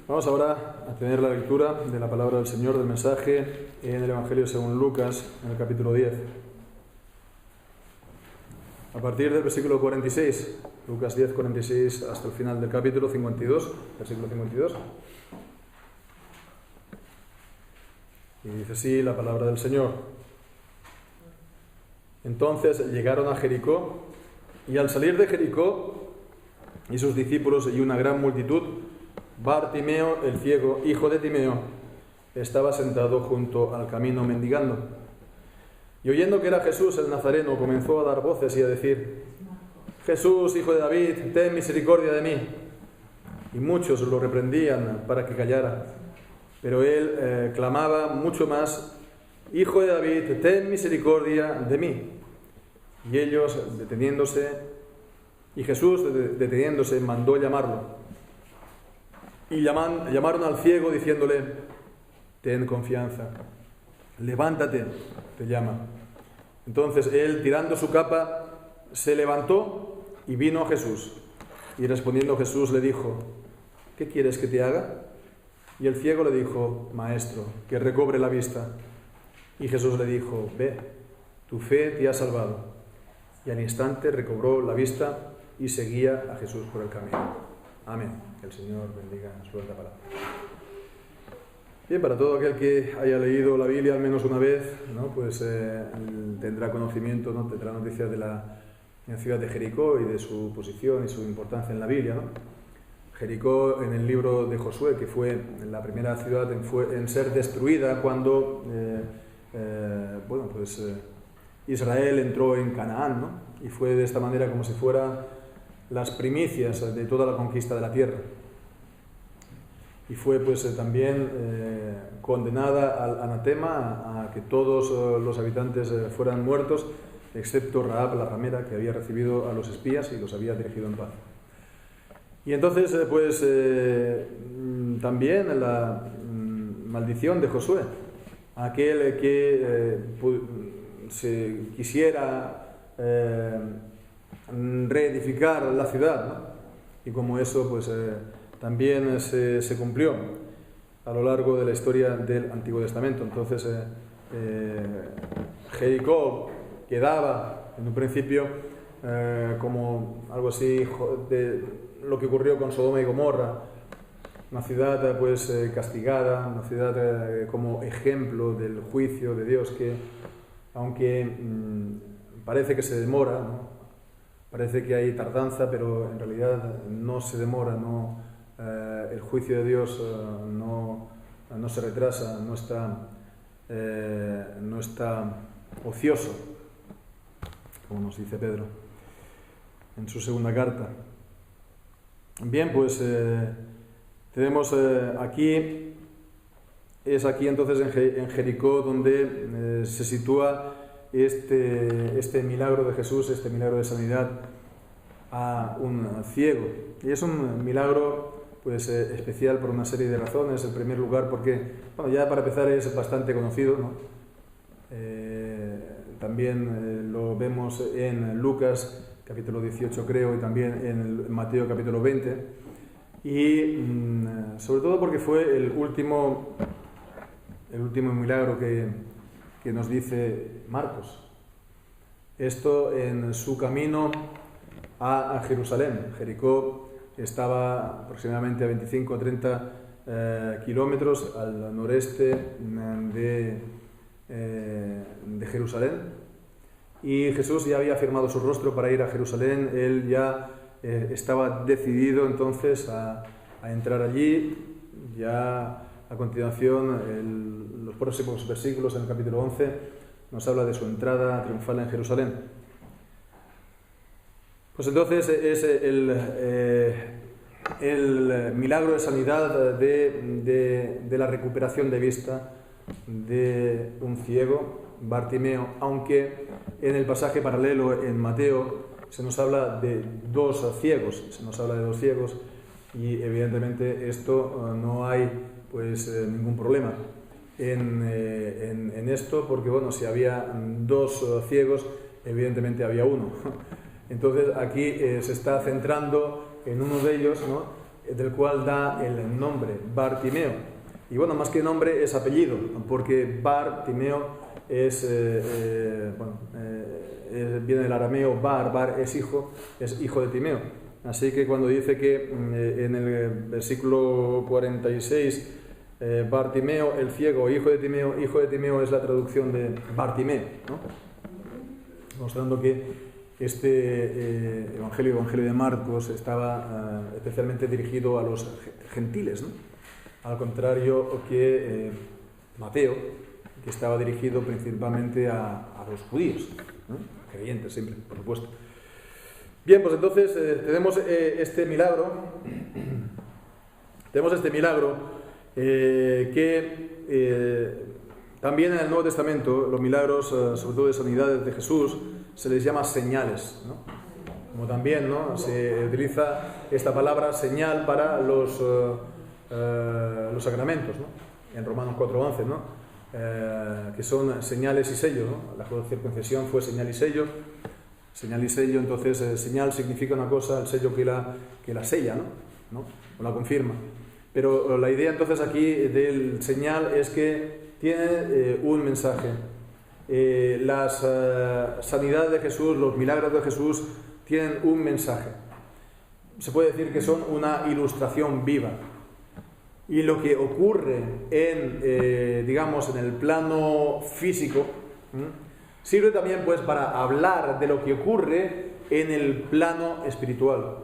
Vamos ahora a tener la lectura de la palabra del Señor, del mensaje en el Evangelio según Lucas, en el capítulo 10. A partir del versículo 46, Lucas 10, 46, hasta el final del capítulo 52, versículo 52. Y dice así la palabra del Señor. Entonces llegaron a Jericó, y al salir de Jericó, y sus discípulos y una gran multitud, Bartimeo, el ciego, hijo de Timeo, estaba sentado junto al camino mendigando. Y oyendo que era Jesús el Nazareno, comenzó a dar voces y a decir: Jesús, hijo de David, ten misericordia de mí. Y muchos lo reprendían para que callara. Pero él clamaba mucho más: Hijo de David, ten misericordia de mí. Y ellos, deteniéndose, y Jesús, deteniéndose, mandó llamarlo. Y llamaron al ciego diciéndole: ten confianza, levántate, te llama. Entonces él, tirando su capa, se levantó y vino a Jesús. Y respondiendo Jesús le dijo: ¿qué quieres que te haga? Y el ciego le dijo: Maestro, que recobre la vista. Y Jesús le dijo: ve, tu fe te ha salvado. Y al instante recobró la vista y seguía a Jesús por el camino. Amén. Que el Señor bendiga su santa palabra. Bien, para todo aquel que haya leído la Biblia al menos una vez, ¿no? Pues tendrá conocimiento, ¿no? Tendrá noticias de la ciudad de Jericó y de su posición y su importancia en la Biblia, ¿no? Jericó, en el libro de Josué, que fue la primera ciudad en ser destruida cuando Israel entró en Canaán, ¿no? Y fue de esta manera como si fuera las primicias de toda la conquista de la tierra. Y fue pues también condenada al anatema, a que todos los habitantes fueran muertos, excepto Rahab la ramera, que había recibido a los espías y los había dirigido en paz. Y entonces también la maldición de Josué, aquel que se quisiera reedificar la ciudad, ¿no? Y como eso pues también se cumplió a lo largo de la historia del Antiguo Testamento. Entonces Jericó quedaba en un principio como algo así de lo que ocurrió con Sodoma y Gomorra, una ciudad pues castigada, una ciudad como ejemplo del juicio de Dios, que aunque parece que se demora, ¿no? Parece que hay tardanza, pero en realidad no se demora, el juicio de Dios no se retrasa, no está ocioso, como nos dice Pedro en su segunda carta. Bien, pues tenemos aquí entonces en Jericó donde se sitúa este milagro de Jesús, este milagro de sanidad a un ciego. Y es un milagro pues especial por una serie de razones. En primer lugar porque, bueno, ya para empezar es bastante conocido, ¿no? También lo vemos en Lucas capítulo 18 creo, y también en Mateo capítulo 20. Y sobre todo porque fue el último milagro que nos dice Marcos. Esto en su camino a Jerusalén. Jericó estaba aproximadamente a 25 o 30 kilómetros al noreste de Jerusalén. Y Jesús ya había firmado su rostro para ir a Jerusalén. Él ya estaba decidido entonces a entrar allí. Ya a continuación, los próximos versículos en el capítulo 11 nos habla de su entrada triunfal en Jerusalén. Pues entonces es el milagro de sanidad de la recuperación de vista de un ciego, Bartimeo, aunque en el pasaje paralelo en Mateo se nos habla de dos ciegos, y evidentemente esto no hay pues ningún problema en esto, porque bueno, si había dos ciegos, evidentemente había uno. Entonces aquí se está centrando en uno de ellos, ¿no? del cual da el nombre, Bartimeo. Y bueno, más que nombre es apellido, porque Bartimeo viene del arameo Bar es hijo de Timeo. Así que cuando dice que en el versículo 46, Bartimeo el ciego, hijo de Timeo es la traducción de Bartimeo, ¿no? Mostrando que este evangelio de Marcos estaba especialmente dirigido a los gentiles, ¿no? Al contrario que Mateo, que estaba dirigido principalmente a los judíos, ¿no? Creyentes siempre, por supuesto. Bien, pues entonces tenemos este milagro. Tenemos este milagro que también en el Nuevo Testamento, los milagros, sobre todo de sanidades de Jesús, se les llama señales, ¿no? Como también, ¿no?, se utiliza esta palabra señal para los sacramentos, ¿no? En Romanos 4:11, ¿no? Que son señales y sellos, ¿no? La circuncisión fue señal y sello. Señal y sello, entonces señal significa una cosa, el sello que la sella, ¿no? O la confirma. Pero la idea entonces aquí del señal es que tiene un mensaje. Las sanidades de Jesús, los milagros de Jesús tienen un mensaje. Se puede decir que son una ilustración viva. Y lo que ocurre digamos, en el plano físico, sirve también pues para hablar de lo que ocurre en el plano espiritual.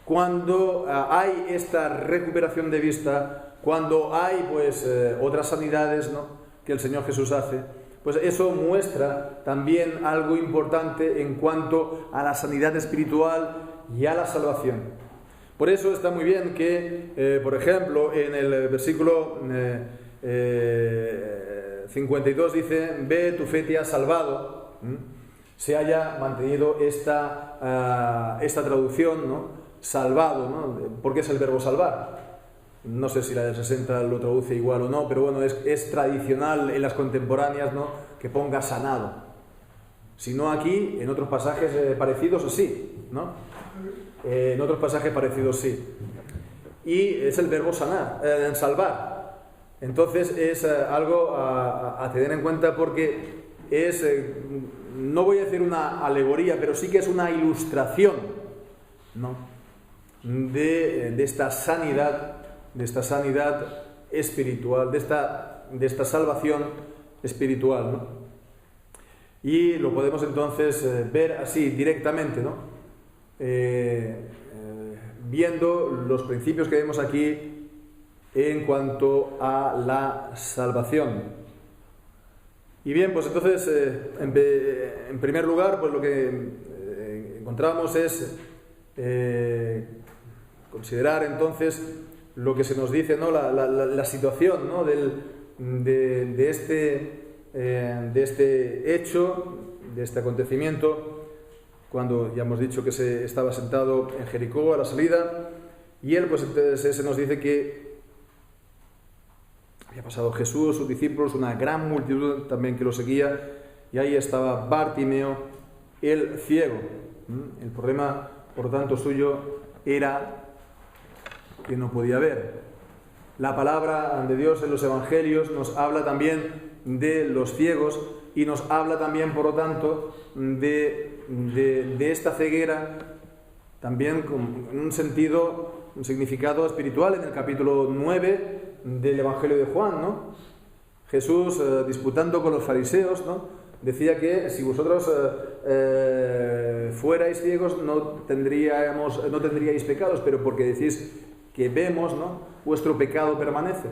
Cuando hay esta recuperación de vista, cuando hay pues otras sanidades, ¿no?, que el Señor Jesús hace, pues eso muestra también algo importante en cuanto a la sanidad espiritual y a la salvación. Por eso está muy bien que, por ejemplo, en el versículo 52 dice: ve, tu fe te ha salvado. Se haya mantenido esta traducción, ¿no?, salvado, ¿no? Porque es el verbo salvar. No sé si la del 60 lo traduce igual o no, pero bueno, es tradicional en las contemporáneas, ¿no?, que ponga sanado. Si no aquí, en otros pasajes parecidos sí, ¿no? En otros pasajes parecidos sí. Y es el verbo sanar, salvar. Entonces es algo a tener en cuenta, porque es, no voy a decir una alegoría, pero sí que es una ilustración, ¿no?, de esta sanidad espiritual, de esta salvación espiritual, ¿no? Y lo podemos entonces ver así directamente, ¿no? Viendo los principios que vemos aquí en cuanto a la salvación. Y bien, pues entonces, en primer lugar, pues lo que encontramos es considerar entonces lo que se nos dice, ¿no?, la situación, ¿no?, de este hecho, de este acontecimiento, cuando ya hemos dicho que se estaba sentado en Jericó a la salida, y él, pues entonces se nos dice que había pasado Jesús, sus discípulos, una gran multitud también que lo seguía, y ahí estaba Bartimeo, el ciego. El problema, por tanto, suyo era que no podía ver. La palabra de Dios en los evangelios nos habla también de los ciegos, y nos habla también, por lo tanto, de esta ceguera también en un sentido, un significado espiritual. En el capítulo 9 del Evangelio de Juan, ¿no?, Jesús, disputando con los fariseos, ¿no?, decía que si vosotros fuerais ciegos no tendríais pecados, pero porque decís que vemos, ¿no?, vuestro pecado permanece.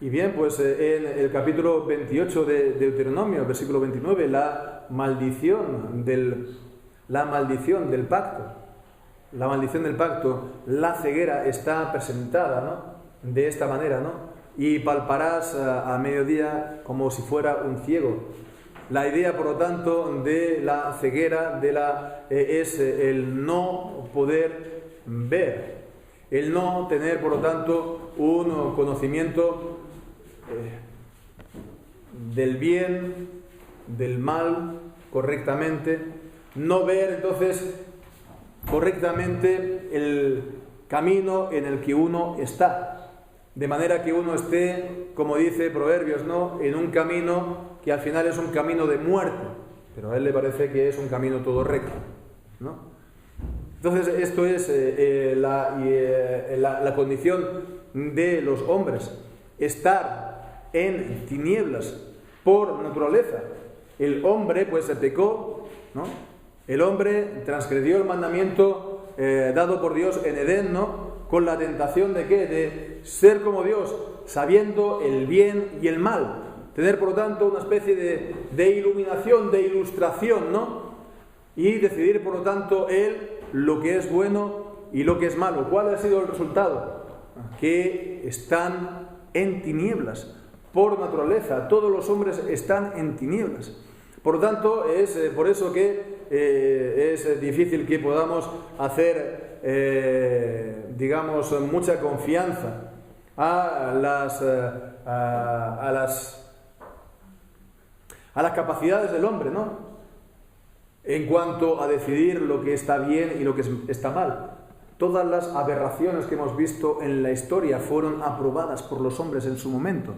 Y bien, pues en el capítulo 28 de Deuteronomio, versículo 29, la maldición del pacto. La maldición del pacto, la ceguera está presentada, ¿no?, de esta manera, ¿no? Y palparás a mediodía como si fuera un ciego. La idea, por lo tanto, de la ceguera es el no poder ver, el no tener, por lo tanto, un conocimiento del bien, del mal correctamente, no ver entonces correctamente el camino en el que uno está. De manera que uno esté, como dice Proverbios, ¿no?, en un camino que al final es un camino de muerte, pero a él le parece que es un camino todo recto, ¿no? Entonces esto es la condición de los hombres, estar en tinieblas por naturaleza. El hombre pues se pecó, ¿no? El hombre transgredió el mandamiento dado por Dios en Edén, ¿no?, con la tentación de ¿qué? De ser como Dios, sabiendo el bien y el mal. Tener, por lo tanto, una especie de iluminación, de ilustración, ¿no? Y decidir, por lo tanto, él lo que es bueno y lo que es malo. ¿Cuál ha sido el resultado? Que están en tinieblas, por naturaleza. Todos los hombres están en tinieblas. Por lo tanto, es por eso que es difícil que podamos hacer digamos, mucha confianza a las capacidades del hombre, ¿no?, en cuanto a decidir lo que está bien y lo que está mal. Todas las aberraciones que hemos visto en la historia fueron aprobadas por los hombres en su momento.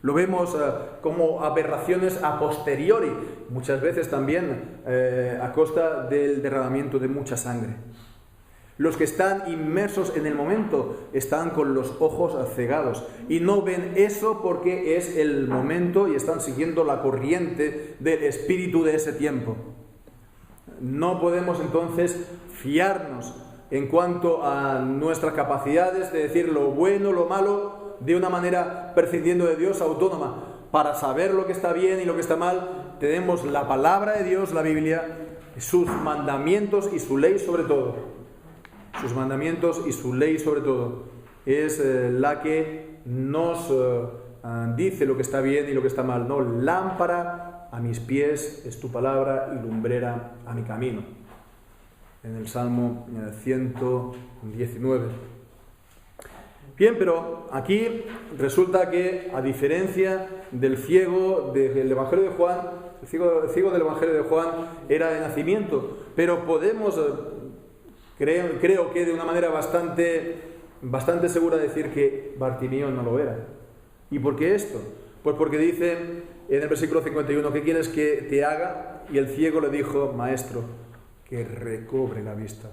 Lo vemos como aberraciones a posteriori, muchas veces también a costa del derramamiento de mucha sangre. Los que están inmersos en el momento están con los ojos cegados y no ven eso porque es el momento y están siguiendo la corriente del espíritu de ese tiempo. No podemos entonces fiarnos en cuanto a nuestras capacidades de decir lo bueno, lo malo, de una manera prescindiendo de Dios, autónoma. Para saber lo que está bien y lo que está mal, tenemos la palabra de Dios, la Biblia, sus mandamientos y su ley sobre todo. Sus mandamientos y su ley sobre todo es la que nos dice lo que está bien y lo que está mal, ¿no? Lámpara a mis pies es tu palabra y lumbrera a mi camino. En el Salmo 119. Bien, pero aquí resulta que, a diferencia del ciego del Evangelio de Juan, el ciego del Evangelio de Juan era de nacimiento, pero podemos, creo que de una manera bastante segura decir que Bartimeo no lo era. ¿Y por qué esto? Pues porque dice en el versículo 51, ¿qué quieres que te haga? Y el ciego le dijo, maestro, que recobre la vista.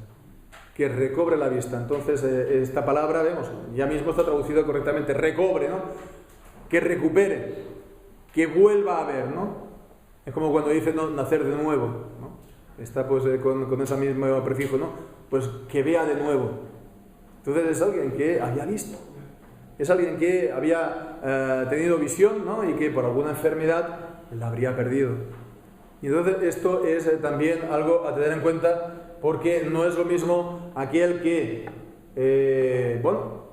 Que recobre la vista. Entonces, esta palabra, vemos, ya mismo está traducido correctamente, recobre, ¿no? Que recupere, que vuelva a ver, ¿no? Es como cuando dice no, nacer de nuevo, ¿no? Está pues con ese mismo prefijo, ¿no? Pues que vea de nuevo. Entonces es alguien que había visto. Es alguien que había tenido visión, ¿no? Y que por alguna enfermedad la habría perdido. Y entonces esto es también algo a tener en cuenta, porque no es lo mismo aquel que,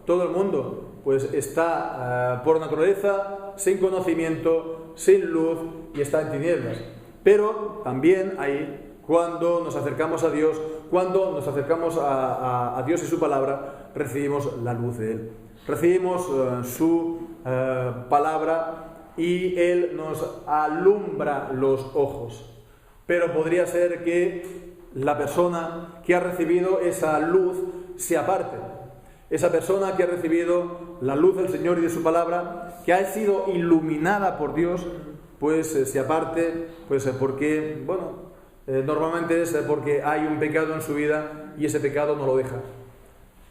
todo el mundo pues está por naturaleza sin conocimiento, sin luz y está en tinieblas. Pero también hay, cuando nos acercamos a Dios, cuando nos acercamos a Dios y su palabra, recibimos la luz de Él. Recibimos su palabra y Él nos alumbra los ojos. Pero podría ser que la persona que ha recibido esa luz se aparte. Esa persona que ha recibido la luz del Señor y de su palabra, que ha sido iluminada por Dios, pues se aparte, pues porque, normalmente es porque hay un pecado en su vida y ese pecado no lo deja.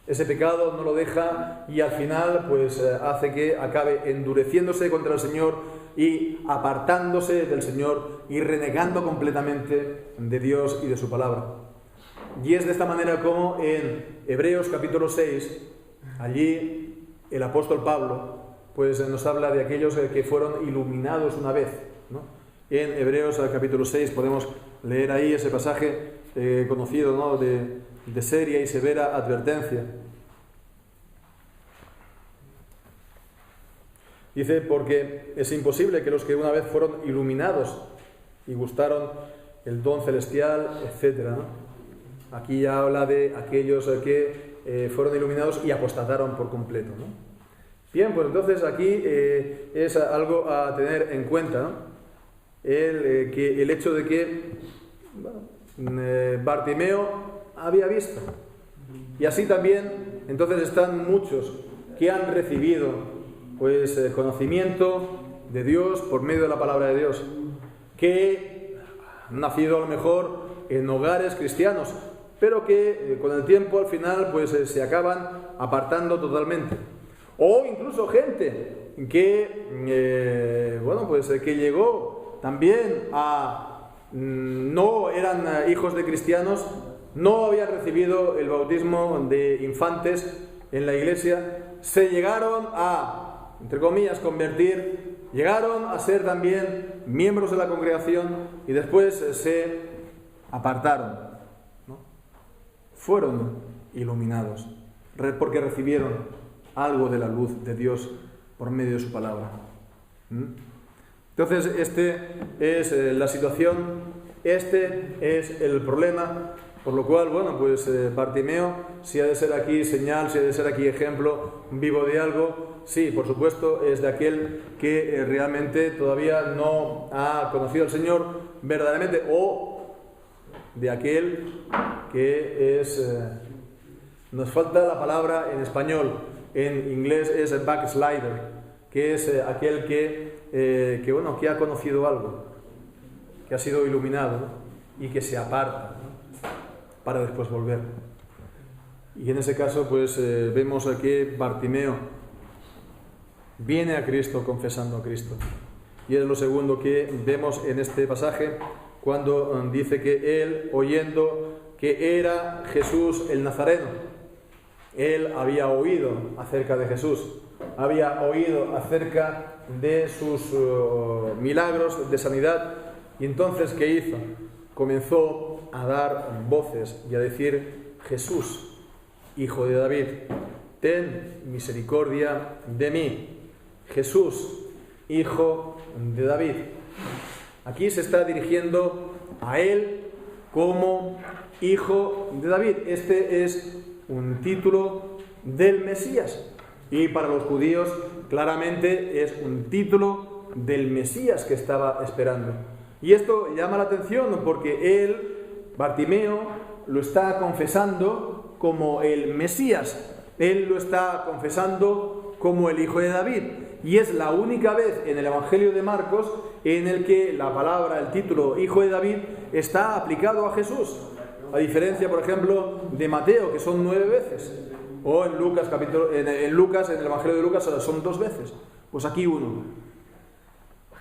Ese pecado no lo deja y al final pues hace que acabe endureciéndose contra el Señor y apartándose del Señor y renegando completamente de Dios y de su palabra. Y es de esta manera como en Hebreos capítulo 6, allí el apóstol Pablo pues nos habla de aquellos que fueron iluminados una vez, ¿no? En Hebreos capítulo 6 podemos leer ahí ese pasaje conocido, ¿no? de seria y severa advertencia. Dice, porque es imposible que los que una vez fueron iluminados y gustaron el don celestial, etc., ¿no? Aquí ya habla de aquellos que fueron iluminados y apostataron por completo, ¿no? Bien, pues entonces aquí es algo a tener en cuenta, ¿no? El hecho de que Bartimeo había visto. Y así también, entonces están muchos que han recibido pues conocimiento de Dios por medio de la palabra de Dios, que han nacido a lo mejor en hogares cristianos, pero que con el tiempo al final pues se acaban apartando totalmente. O incluso gente que que llegó también a no eran hijos de cristianos, no habían recibido el bautismo de infantes en la iglesia, se llegaron a, entre comillas, convertir, llegaron a ser también miembros de la congregación y después se apartaron, ¿no? Fueron iluminados porque recibieron algo de la luz de Dios por medio de su palabra. Entonces, este es la situación, este es el problema, por lo cual, Bartimeo, si ha de ser aquí señal, si ha de ser aquí ejemplo vivo de algo, sí, por supuesto, es de aquel que realmente todavía no ha conocido al Señor verdaderamente, o de aquel que es... nos falta la palabra en español, en inglés es backslider, que es aquel que ha conocido algo, que ha sido iluminado, ¿no? Y que se aparta, ¿no? Para después volver. Y en ese caso vemos que Bartimeo viene a Cristo confesando a Cristo. Y es lo segundo que vemos en este pasaje, cuando dice que él, oyendo que era Jesús el Nazareno, él había oído acerca de Jesús, había oído acerca de sus milagros de sanidad, y entonces ¿qué hizo? Comenzó a dar voces y a decir: Jesús, hijo de David, ten misericordia de mí. Jesús, hijo de David. Aquí se está dirigiendo a él como hijo de David. Este es un título del Mesías, y para los judíos claramente es un título del Mesías que estaba esperando. Y esto llama la atención porque él, Bartimeo, lo está confesando como el Mesías, él lo está confesando como el hijo de David, y es la única vez en el Evangelio de Marcos en el que la palabra, el título hijo de David está aplicado a Jesús, a diferencia, por ejemplo, de Mateo, que son 9 veces, o en Lucas, en el Evangelio de Lucas son 2 veces, pues aquí 1.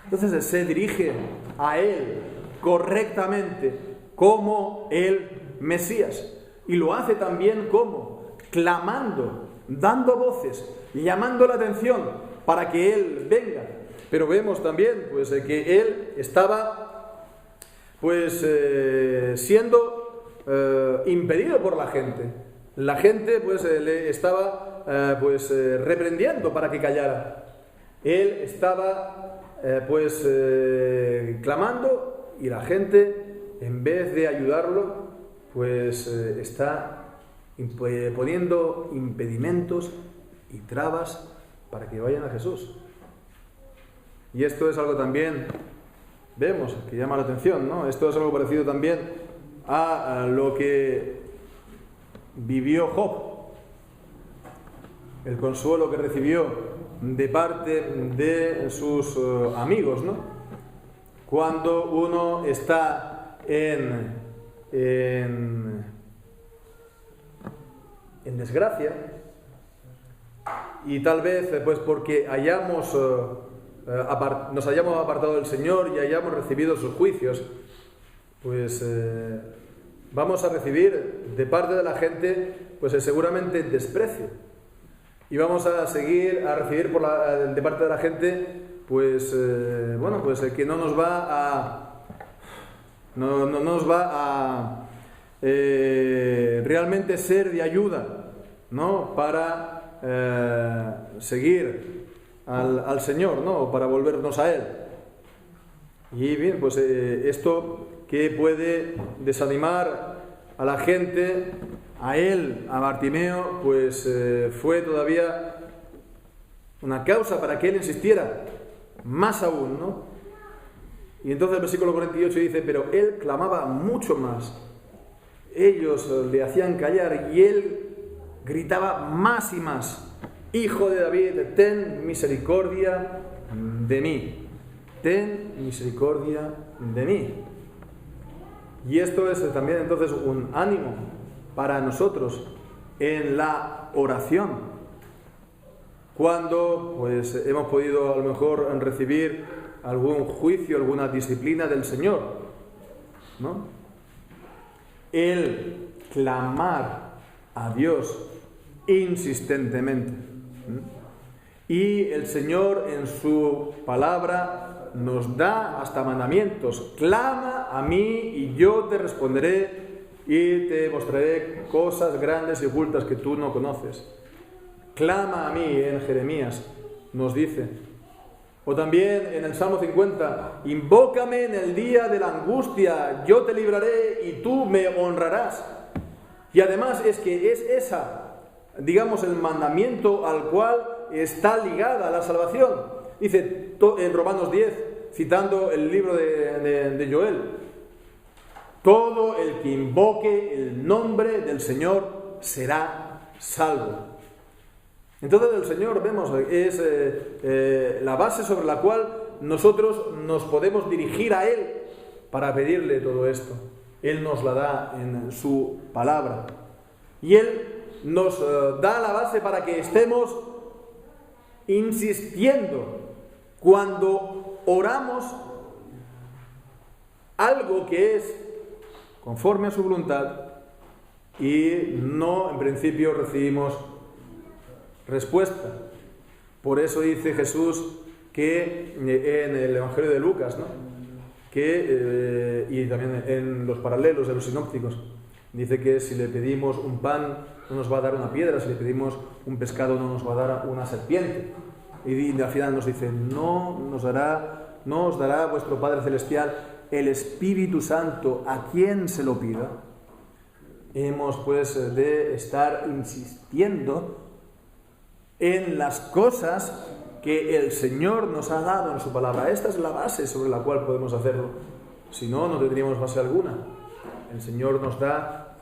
Entonces se dirige a él correctamente como el Mesías, y lo hace también como clamando, dando voces, llamando la atención para que él venga. Pero vemos también que él estaba siendo impedido por la gente. La gente le estaba reprendiendo para que callara. Él estaba clamando, y la gente, en vez de ayudarlo, está poniendo impedimentos y trabas para que vayan a Jesús. Y esto es algo también, vemos, que llama la atención, ¿no? Esto es algo parecido también a lo que vivió Job, el consuelo que recibió de parte de sus amigos, ¿no? Cuando uno está en desgracia, y tal vez porque nos hayamos apartado del Señor y hayamos recibido sus juicios, vamos a recibir de parte de la gente seguramente desprecio, y vamos a seguir a recibir de parte de la gente que no nos va a realmente ser de ayuda, ¿no? Para seguir al Señor, ¿no? Para volvernos a Él. Y bien, esto que puede desanimar a la gente, a él, a Bartimeo, fue todavía una causa para que él insistiera más aún, ¿no? Y entonces el versículo 48 dice: pero él clamaba mucho más. ellos le hacían callar y él gritaba más y más: Hijo de David, ten misericordia de mí. Ten misericordia de mí. Y esto es también entonces un ánimo para nosotros en la oración. Cuando pues hemos podido a lo mejor recibir algún juicio, alguna disciplina del Señor, ¿no? El clamar a Dios insistentemente. Y el Señor en su palabra nos da hasta mandamientos: clama a mí y yo te responderé y te mostraré cosas grandes y ocultas que tú no conoces. Clama a mí, en Jeremías nos dice. O también en el Salmo 50: invócame en el día de la angustia, yo te libraré y tú me honrarás. Y además es que es esa, digamos, el mandamiento al cual está ligada la salvación. Dice en Romanos 10, citando el libro de Joel: todo el que invoque el nombre del Señor será salvo. Entonces el Señor, vemos, es la base sobre la cual nosotros nos podemos dirigir a Él para pedirle todo esto. Él nos la da en su palabra. Y Él nos da la base para que estemos insistiendo cuando oramos algo que es conforme a su voluntad y no en principio recibimos respuesta. Por eso dice Jesús que en el Evangelio de Lucas, ¿no? Y también en los paralelos de los sinópticos, dice que si le pedimos un pan no nos va a dar una piedra, si le pedimos un pescado no nos va a dar una serpiente. Y al final nos dice: no os dará vuestro Padre Celestial el Espíritu Santo a quien se lo pida. Hemos pues de estar insistiendo en las cosas que el Señor nos ha dado en su palabra. Esta es la base sobre la cual podemos hacerlo. Si no, no tendríamos base alguna. El Señor nos da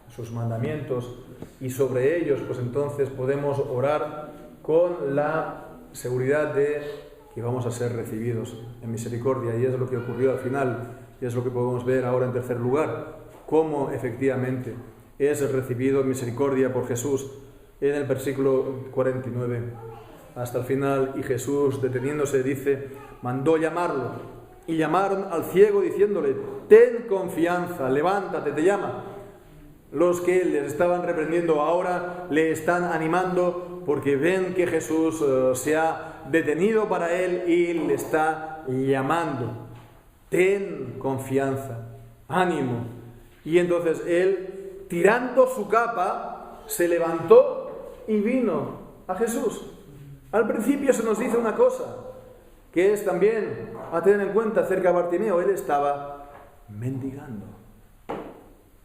sus mandamientos y sobre ellos pues entonces podemos orar con la seguridad de que vamos a ser recibidos en misericordia. Y es lo que ocurrió al final, y es lo que podemos ver ahora en tercer lugar: cómo efectivamente es recibido en misericordia por Jesús. En el versículo 49 hasta el final: y Jesús, deteniéndose, dice, mandó llamarlo, y llamaron al ciego diciéndole: ten confianza, levántate, te llama. Los que les estaban reprendiendo ahora le están animando porque ven que Jesús se ha detenido para él y le está llamando. Ten confianza, ánimo. Y entonces él, tirando su capa, se levantó y vino a Jesús. Al principio se nos dice una cosa, que es también a tener en cuenta acerca de Bartimeo: él estaba mendigando.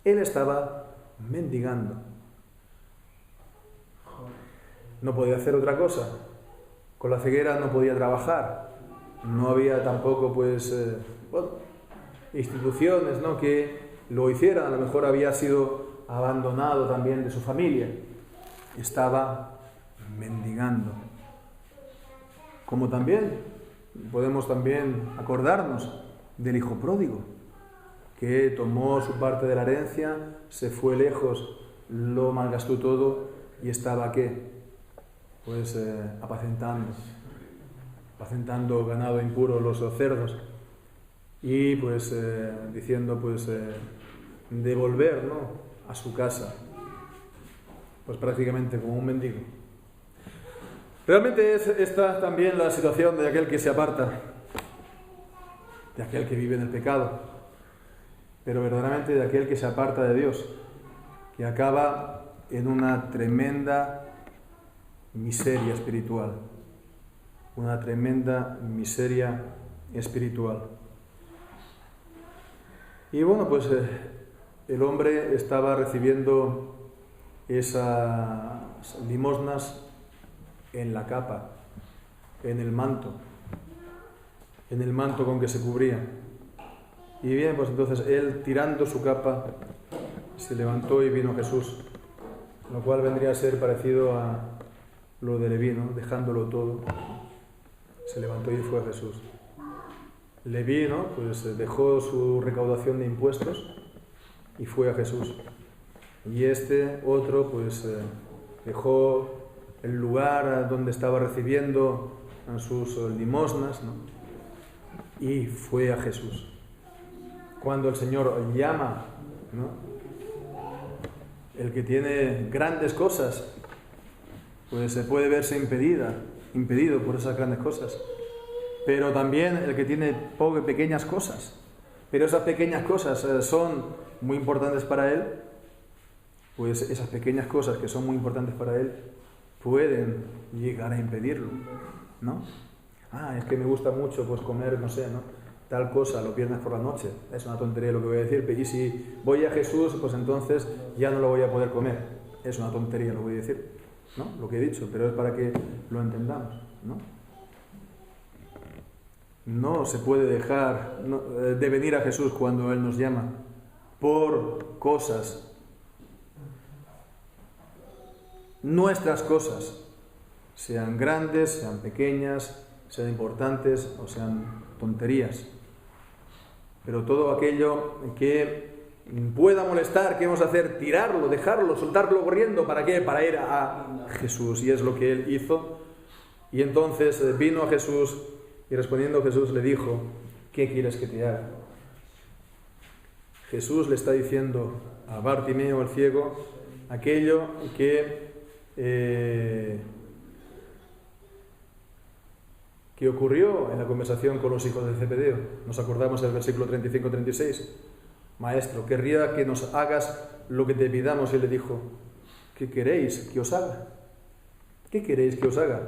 Él estaba mendigando. No podía hacer otra cosa. Con la ceguera no podía trabajar. No había tampoco, instituciones, ¿no?, que lo hicieran. A lo mejor había sido abandonado también de su familia. Estaba mendigando. Como también podemos también acordarnos del hijo pródigo, que tomó su parte de la herencia, se fue lejos, lo malgastó todo y estaba ¿qué? Apacentando ganado impuro, los cerdos, y diciendo devolver, ¿no?, a su casa, pues prácticamente como un mendigo. Realmente es esta también la situación de aquel que se aparta, de aquel que vive en el pecado, pero verdaderamente de aquel que se aparta de Dios, que acaba en una tremenda miseria espiritual, una tremenda miseria espiritual. Y bueno, el hombre estaba recibiendo esas limosnas en la capa, en el manto con que se cubría. Y bien, pues entonces él, tirando su capa, se levantó y vino a Jesús, lo cual vendría a ser parecido a lo de Leví, ¿no? Dejándolo todo, se levantó y fue a Jesús. Leví, ¿no? Pues dejó su recaudación de impuestos y fue a Jesús. Y este otro, pues dejó el lugar donde estaba recibiendo sus limosnas, ¿no? Y fue a Jesús. Cuando el Señor llama, ¿no? El que tiene grandes cosas, pues se puede verse impedido por esas grandes cosas. Pero también el que tiene pequeñas cosas, pero esas pequeñas cosas son muy importantes para él, pues esas pequeñas cosas que son muy importantes para él pueden llegar a impedirlo, ¿no? Es que me gusta mucho pues comer, no sé, ¿no? Tal cosa los viernes por la noche. Es una tontería lo que voy a decir, y si voy a Jesús, pues entonces ya no lo voy a poder comer. Es una tontería lo que voy a decir, ¿no? Lo que he dicho, pero es para que lo entendamos, ¿no? No se puede dejar de venir a Jesús cuando Él nos llama por cosas, nuestras cosas, sean grandes, sean pequeñas, sean importantes o sean tonterías. Pero todo aquello que pueda molestar, ¿qué vamos a hacer? Tirarlo, dejarlo, soltarlo corriendo. ¿Para qué? Para ir a Jesús. Y es lo que Él hizo. Y entonces vino a Jesús y respondiendo Jesús le dijo, ¿qué quieres que te haga? Jesús le está diciendo a Bartimeo el ciego aquello que ocurrió en la conversación con los hijos de Zebedeo. Nos acordamos del versículo 35-36. Maestro, querría que nos hagas lo que te pidamos. Y él le dijo, ¿qué queréis que os haga? ¿Qué queréis que os haga?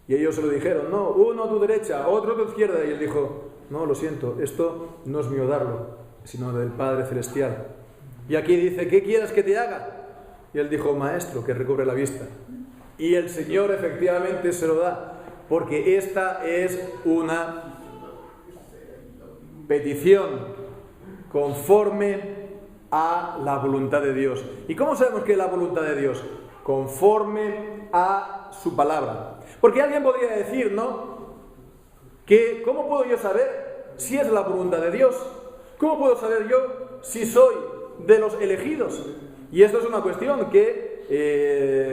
Y ellos se lo dijeron, no, uno a tu derecha, otro a tu izquierda. Y él dijo, no, lo siento, esto no es mío darlo, sino del Padre Celestial. Y aquí dice, ¿qué quieres que te haga? Y él dijo, Maestro, que recobre la vista. Y el Señor efectivamente se lo da, porque esta es una petición conforme a la voluntad de Dios. ¿Y cómo sabemos que es la voluntad de Dios? Conforme a su palabra. Porque alguien podría decir, ¿no? Que ¿cómo puedo yo saber si es la voluntad de Dios? ¿Cómo puedo saber yo si soy de los elegidos? Y esto es una cuestión que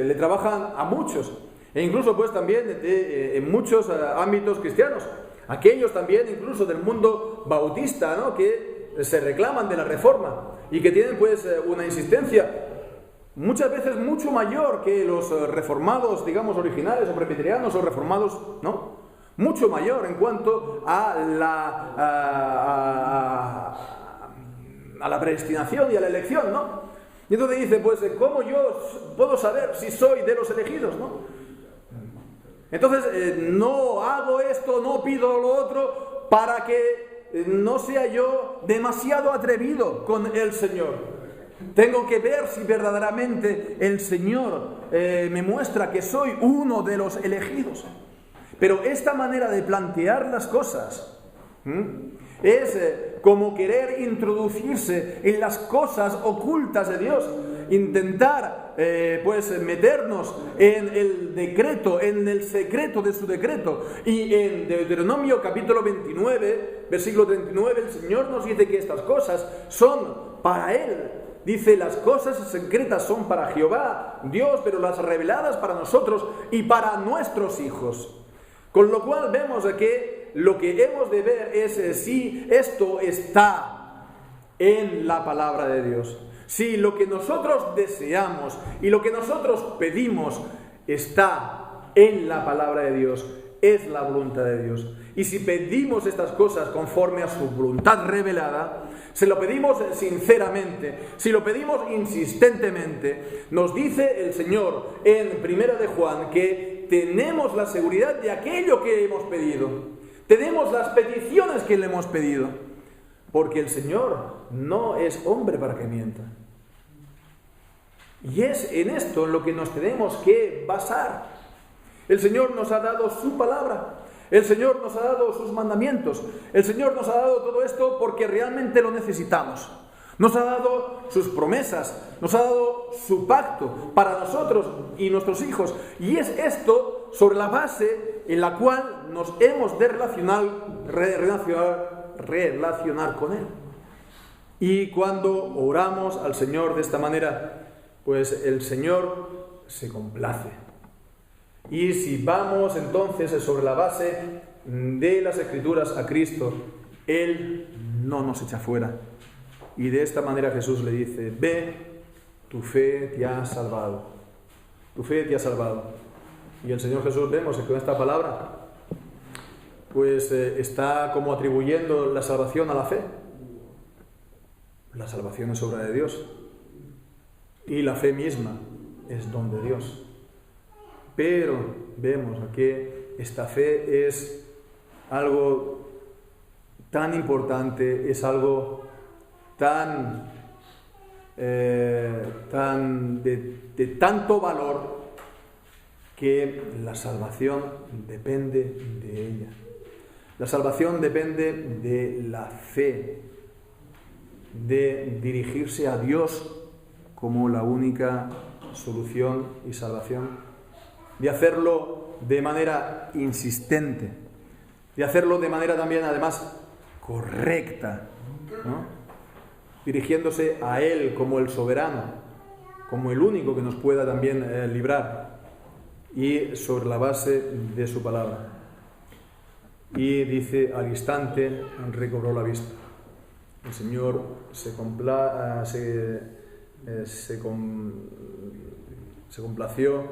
le trabajan a muchos. E incluso pues también en muchos ámbitos cristianos. Aquellos también incluso del mundo bautista, ¿no? Que se reclaman de la reforma y que tienen pues una insistencia muchas veces mucho mayor que los reformados, digamos, originales o presbiterianos o reformados, ¿no? Mucho mayor en cuanto a la predestinación y a la elección, ¿no? Y entonces dice, pues, ¿cómo yo puedo saber si soy de los elegidos, no? Entonces, no hago esto, no pido lo otro, para que no sea yo demasiado atrevido con el Señor. Tengo que ver si verdaderamente el Señor me muestra que soy uno de los elegidos. Pero esta manera de plantear las cosas es como querer introducirse en las cosas ocultas de Dios. Intentar pues meternos en el decreto, en el secreto de su decreto. Y en Deuteronomio capítulo 29, versículo 39, el Señor nos dice que estas cosas son para Él. Dice, las cosas secretas son para Jehová, Dios, pero las reveladas para nosotros y para nuestros hijos. Con lo cual vemos que lo que hemos de ver es si esto está en la palabra de Dios. Si lo que nosotros deseamos y lo que nosotros pedimos está en la palabra de Dios, es la voluntad de Dios. Y si pedimos estas cosas conforme a su voluntad revelada, si lo pedimos sinceramente, si lo pedimos insistentemente, nos dice el Señor en 1 de Juan que tenemos la seguridad de aquello que hemos pedido. Tenemos las peticiones que le hemos pedido. Porque el Señor no es hombre para que mienta. Y es en esto en lo que nos tenemos que basar. El Señor nos ha dado su palabra. El Señor nos ha dado sus mandamientos. El Señor nos ha dado todo esto porque realmente lo necesitamos. Nos ha dado sus promesas, nos ha dado su pacto para nosotros y nuestros hijos. Y es esto sobre la base en la cual nos hemos de relacionar con Él. Y cuando oramos al Señor de esta manera, pues el Señor se complace. Y si vamos entonces sobre la base de las Escrituras a Cristo, Él no nos echa fuera. Y de esta manera Jesús le dice: ve, tu fe te ha salvado. Tu fe te ha salvado. Y el Señor Jesús, vemos que con esta palabra pues está como atribuyendo la salvación a la fe. La salvación es obra de Dios. Y la fe misma es don de Dios. Pero vemos que esta fe es algo tan importante, es algo de tanto valor, que la salvación depende de ella. La salvación depende de la fe, de dirigirse a Dios como la única solución y salvación, de hacerlo de manera insistente, de hacerlo de manera también, además, correcta, ¿no? Dirigiéndose a Él como el soberano, como el único que nos pueda también librar, y sobre la base de su palabra. Y dice: al instante recobró la vista. El Señor se complació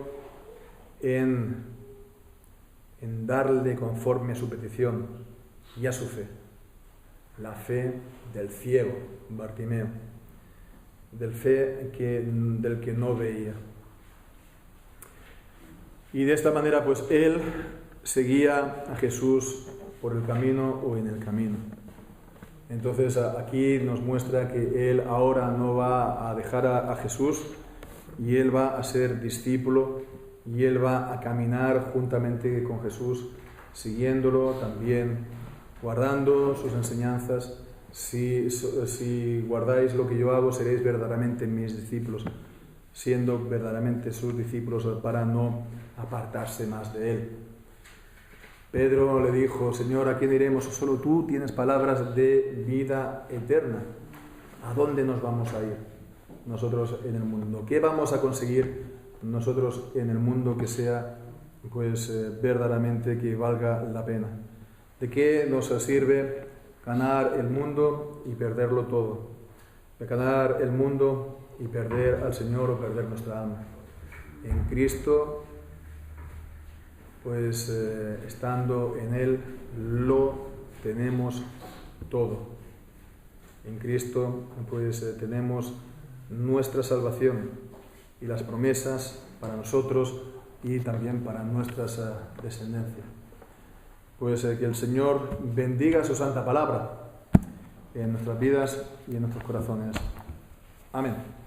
en darle conforme a su petición y a su fe. La fe del ciego Bartimeo, del que no veía. Y de esta manera pues él seguía a Jesús por el camino o en el camino. Entonces aquí nos muestra que él ahora no va a dejar a Jesús, y él va a ser discípulo, y él va a caminar juntamente con Jesús, siguiéndolo también, guardando sus enseñanzas. Si guardáis lo que yo hago, seréis verdaderamente mis discípulos, siendo verdaderamente sus discípulos, para no apartarse más de él. Pedro le dijo: Señor, ¿a quién iremos? Solo tú tienes palabras de vida eterna. ¿A dónde nos vamos a ir nosotros en el mundo? ¿Qué vamos a conseguir nosotros en el mundo que sea verdaderamente que valga la pena? ¿De qué nos sirve ganar el mundo y perderlo todo? De ganar el mundo y perder al Señor, o perder nuestra alma. En Cristo, estando en Él, lo tenemos todo. En Cristo tenemos nuestra salvación y las promesas para nosotros y también para nuestras descendencias. Que el Señor bendiga su santa palabra en nuestras vidas y en nuestros corazones. Amén.